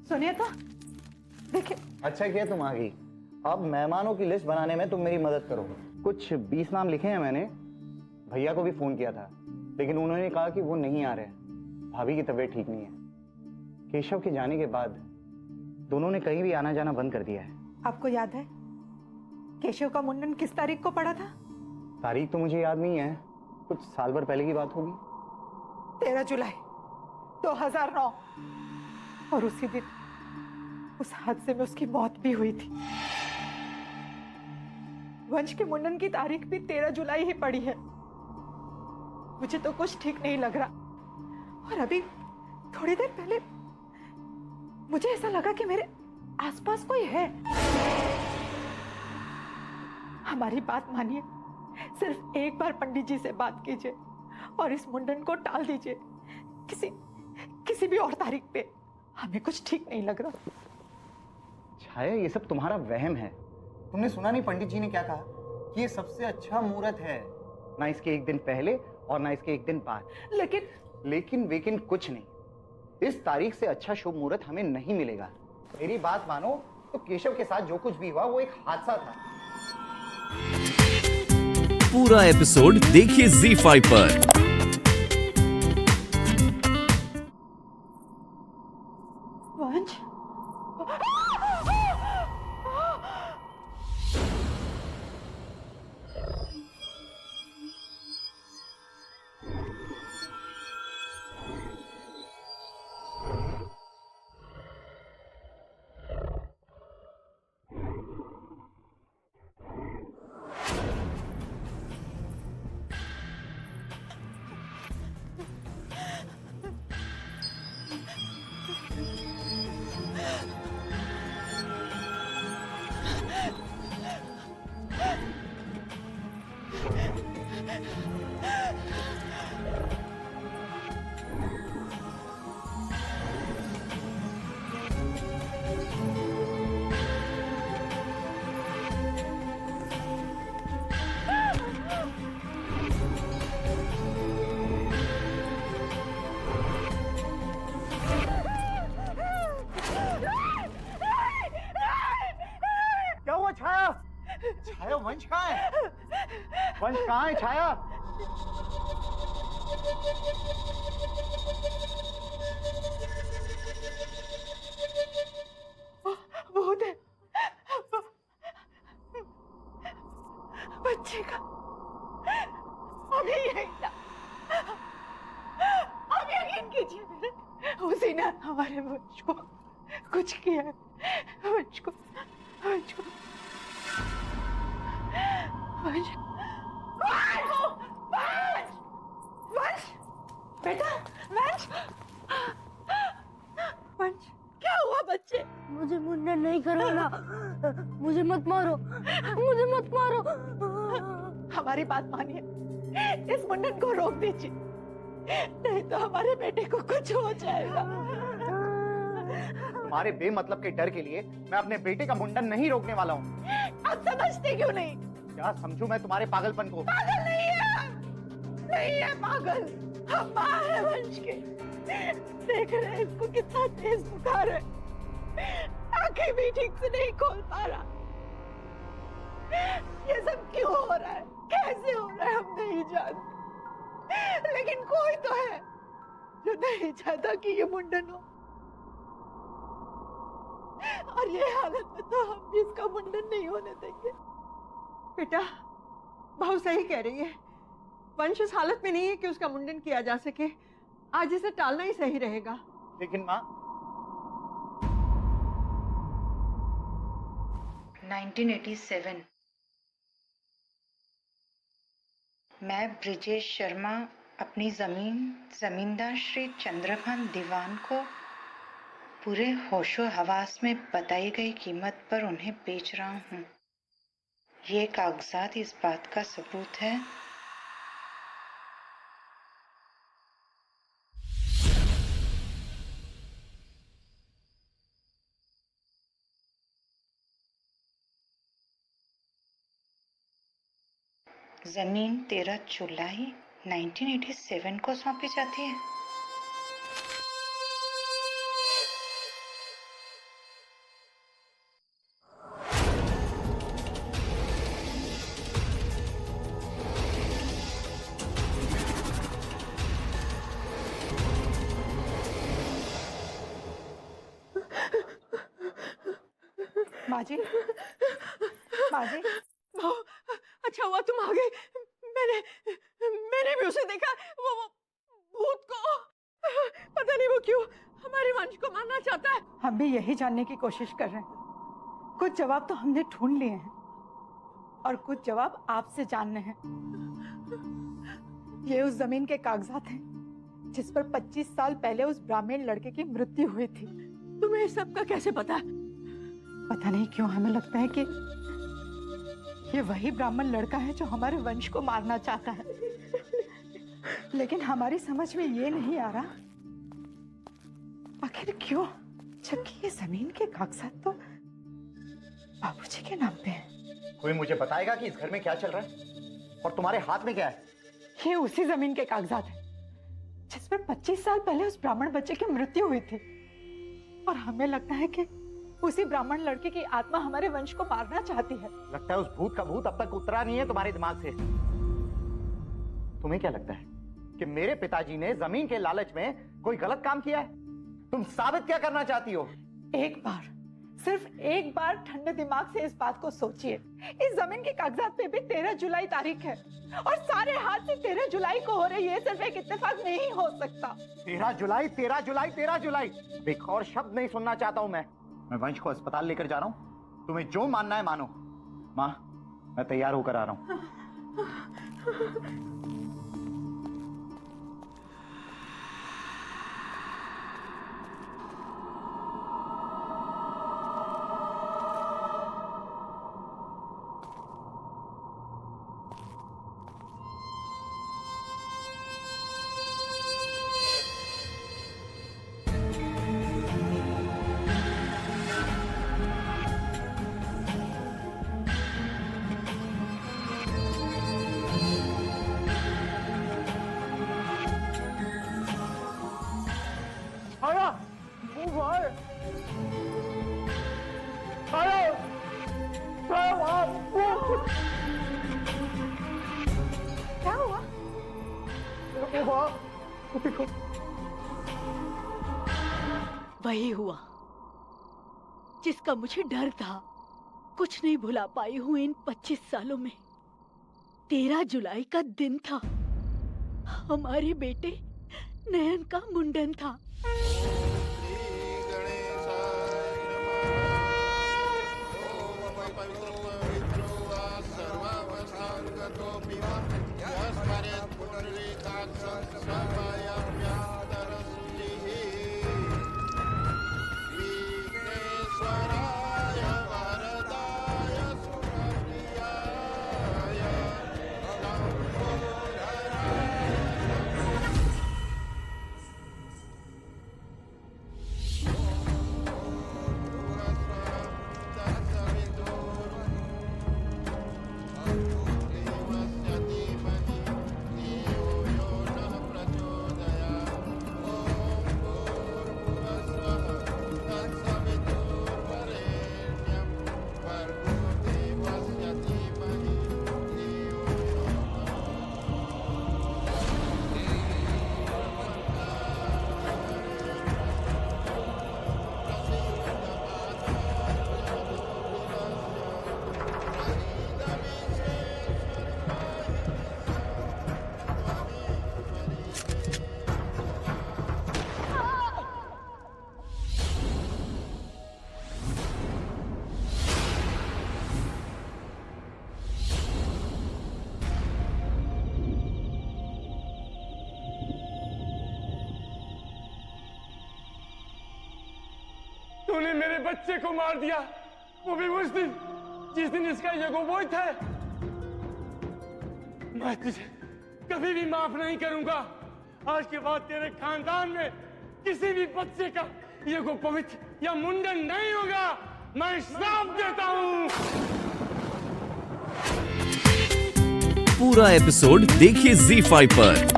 सुनिए तो, देखिए। अच्छा किया तुम आ गई। अब मेहमानों की लिस्ट बनाने में तुम मेरी मदद करो। कुछ 20 नाम लिखे हैं मैंने। भैया को भी फोन किया था, लेकिन उन्होंने कहा कि वो नहीं आ रहे हैं। भाभी की तबीयत ठीक नहीं है। केशव के जाने के बाद दोनों ने कहीं भी आना जाना बंद कर दिया है। आपको याद है केशव का मुंडन किस तारीख को पड़ा था? तारीख तो मुझे याद नहीं है, कुछ साल भर पहले की बात होगी। 13 जुलाई 2009। और उसी दिन उस हादसे में उसकी मौत भी हुई थी। वंश के मुंडन की तारीख भी 13 जुलाई ही पड़ी है। मुझे तो कुछ ठीक नहीं लग रहा। और अभी थोड़ी देर पहले मुझे ऐसा लगा कि मेरे आसपास कोई है। हमारी बात मानिए, सिर्फ एक बार पंडित जी से बात कीजिए और इस मुंडन को टाल दीजिए किसी भी और तारीख पे। हमें कुछ ठीक नहीं लग रहा। छाया, ये सब तुम्हारा वहम है। तुमने सुना नहीं पंडित जी ने क्या कहा कि ये सबसे अच्छा मुहूर्त है, ना इसके एक दिन पहले और ना इसके एक दिन बाद। लेकिन वेकिन कुछ नहीं। इस तारीख से अच्छा शुभ मुहूर्त हमें नहीं मिलेगा। मेरी बात मानो तो केशव के साथ जो कुछ भी हुआ वो एक हादसा था। पूरा एपिसोड देखिए ZEE5 पर। वंश, क्या हुआ छाया? छाया, वंश कहाँ है? वंश कहाँ है छाया? भूत है। बच्चे का अभी यही था। अब यकीन कीजिए मेरे, उसी ने हमारे वंश को कुछ किया है। वंश को वंश वंश बेटा, वंश वंश, क्या हुआ बच्चे? मुझे मुंडन नहीं करवाना। मुझे मत मारो, मुझे मत मारो। हमारी बात मानिए, इस मुंडन को रोक दीजिए, नहीं तो हमारे बेटे को कुछ हो जाएगा। तुम्हारे बेमतलब के डर के लिए मैं अपने बेटे का मुंडन नहीं रोकने वाला हूँ। आप समझते क्यों नहीं? क्या समझूं मैं तुम्हारे पागलपन को? पागल नहीं है, नहीं है पागल। हम माँ है वंश के। देख रहे हैं इसको कितना तेज बुखार है, आंखें भी ठीक से नहीं खोल पा रहा। ये सब क्यों हो रहा है, कैसे हो रहा है, हम नहीं जानते। लेकिन कोई तो है जो नहीं चाहता कि ये मुंडन हो। और ये हालत में तो हम भी इसका मुंडन नहीं होने देंगे। बेटा, बहू सही कह रही है। वंश इस हालत में नहीं है कि उसका मुंडन किया जा सके। आज इसे टालना ही सही रहेगा। लेकिन माँ, 1987 मैं ब्रिजेश शर्मा अपनी जमींदार श्री चंद्रभान दीवान को पूरे होशो हवास में बताई गई कीमत पर उन्हें बेच रहा हूँ। ये कागजात इस बात का सबूत है। जमीन 13 जुलाई 1987 को सौंपी जाती है। माँ जी, माँ जी, बहू, अच्छा हुआ तुम आ गए। मैंने भी उसे देखा, वो भूत को। पता नहीं वो क्यों हमारे वंश को मारना चाहता है। हम भी यही जानने की कोशिश कर रहे हैं। कुछ जवाब तो हमने ढूंढ लिए हैं और कुछ जवाब आपसे जानने हैं। ये उस जमीन के कागजात हैं जिस पर 25 साल पहले उस ब्राह्मण लड़के की मृत्यु हुई थी। तुम्हें सबका कैसे पता? पता नहीं क्यों हमें लगता है कि ये वही ब्राह्मण लड़का है जो हमारे वंश को मारना चाहता है, लेकिन हमारी समझ में ये नहीं आ रहा आखिर क्यों, जबकि ये जमीन के कागजात तो बाबूजी के नाम पे हैं। कोई मुझे बताएगा कि इस घर में क्या चल रहा है और तुम्हारे हाथ में क्या है? ये उसी जमीन के कागजात हैं जिस पर 25 साल पहले उस ब्राह्मण बच्चे की मृत्यु हुई थी, और हमें लगता है कि उसी ब्राह्मण लड़के की आत्मा हमारे वंश को मारना चाहती है। लगता है उस भूत का भूत अब तक उतरा नहीं है तुम्हारे दिमाग से। तुम्हें क्या लगता है कि मेरे पिताजी ने जमीन के लालच में कोई गलत काम किया है? तुम साबित क्या करना चाहती हो? एक बार, सिर्फ एक बार ठंडे दिमाग से इस बात को सोचिए। इस जमीन के कागजात पे भी 13 जुलाई तारीख है और सारे हाथ से 13 जुलाई को हो रही है। सिर्फ एक इत्तेफाक नहीं हो सकता। 13 जुलाई, 13 जुलाई, 13 जुलाई। एक और शब्द नहीं सुनना चाहता हूं मैं वंश को अस्पताल लेकर जा रहा हूं। तुम्हें जो मानना है मानो। माँ, मैं तैयार होकर आ रहा हूं। क्या हुआ? वही हुआ जिसका मुझे डर था। कुछ नहीं भुला पाई हूँ इन 25 सालों में। 13 जुलाई का दिन था, हमारे बेटे नयन का मुंडन था। तूने मेरे बच्चे को मार दिया, वो भी उस दिन जिस दिन इसका यज्ञोपवीत है। मैं तुझे कभी भी माफ नहीं करूंगा। आज के बाद तेरे खानदान में किसी भी बच्चे का यज्ञोपवीत या मुंडन नहीं होगा। मैं श्राप देता हूं। पूरा एपिसोड देखिए ZEE5 पर।